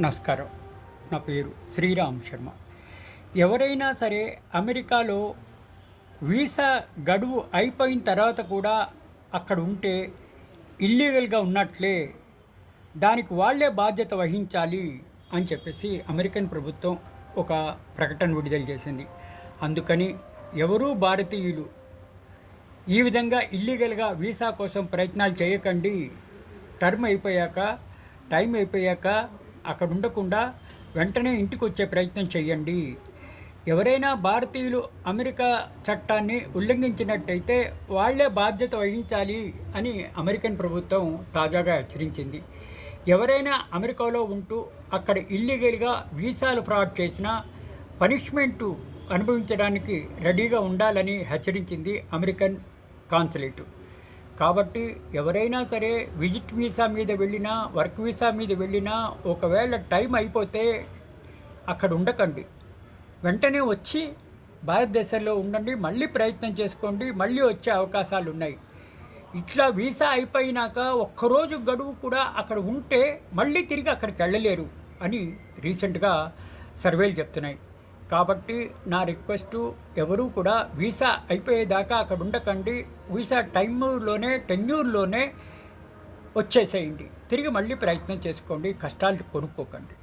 నమస్కారం. నా పేరు శ్రీరామ్ శర్మ. ఎవరైనా సరే అమెరికాలో వీసా గడువు అయిపోయిన తర్వాత కూడా అక్కడ ఉంటే ఇల్లీగల్‌గా ఉన్నట్లే. దానికి వాళ్ళే బాధ్యత వహించాలి అని చెప్పేసి అమెరికన్ ప్రభుత్వం ఒక ప్రకటన విడుదల చేసింది. అందుకని ఎవరూ భారతీయులు ఈ విధంగా ఇల్లీగల్‌గా వీసా కోసం ప్రయత్నాలు చేయకండి. టైం అయిపోయాక అక్కడ ఉండకుండా వెంటనే ఇంటికి వచ్చే ప్రయత్నం చేయండి. ఎవరైనా భారతీయులు అమెరికా చట్టాన్ని ఉల్లంఘించినట్టయితే వాళ్ళే బాధ్యత వహించాలి అని అమెరికన్ ప్రభుత్వం తాజాగా హెచ్చరించింది. ఎవరైనా అమెరికాలో ఉంటూ అక్కడ ఇల్లీగల్గా వీసాలు ఫ్రాడ్ చేసినా పనిష్మెంటు అనుభవించడానికి రెడీగా ఉండాలని హెచ్చరించింది అమెరికన్ కాన్సులేటు. కాబట్టి ఎవరైనా సరే విజిట్ వీసా మీద వెళ్ళినా, వర్క్ వీసా మీద వెళ్ళినా ఒకవేళ టైం అయిపోతే అక్కడ ఉండకండి. వెంటనే వచ్చి భారతదేశంలో ఉండండి, మళ్ళీ ప్రయత్నం చేసుకోండి, మళ్ళీ వచ్చే అవకాశాలు ఉన్నాయి. ఇట్లా వీసా అయిపోయినాక ఒక్కరోజు గడువు కూడా అక్కడ ఉంటే మళ్ళీ తిరిగి అక్కడికి వెళ్ళలేరు అని రీసెంట్గా సర్వేలు చెప్తున్నాయి. కాబట్టి నా రిక్వెస్టు, ఎవరూ కూడా వీసా అయిపోయేదాకా అక్కడ ఉండకండి. వీసా టెన్యూర్లోనే వచ్చేసేయండి. తిరిగి మళ్ళీ ప్రయత్నం చేసుకోండి, కష్టాలు కొనుక్కోకండి.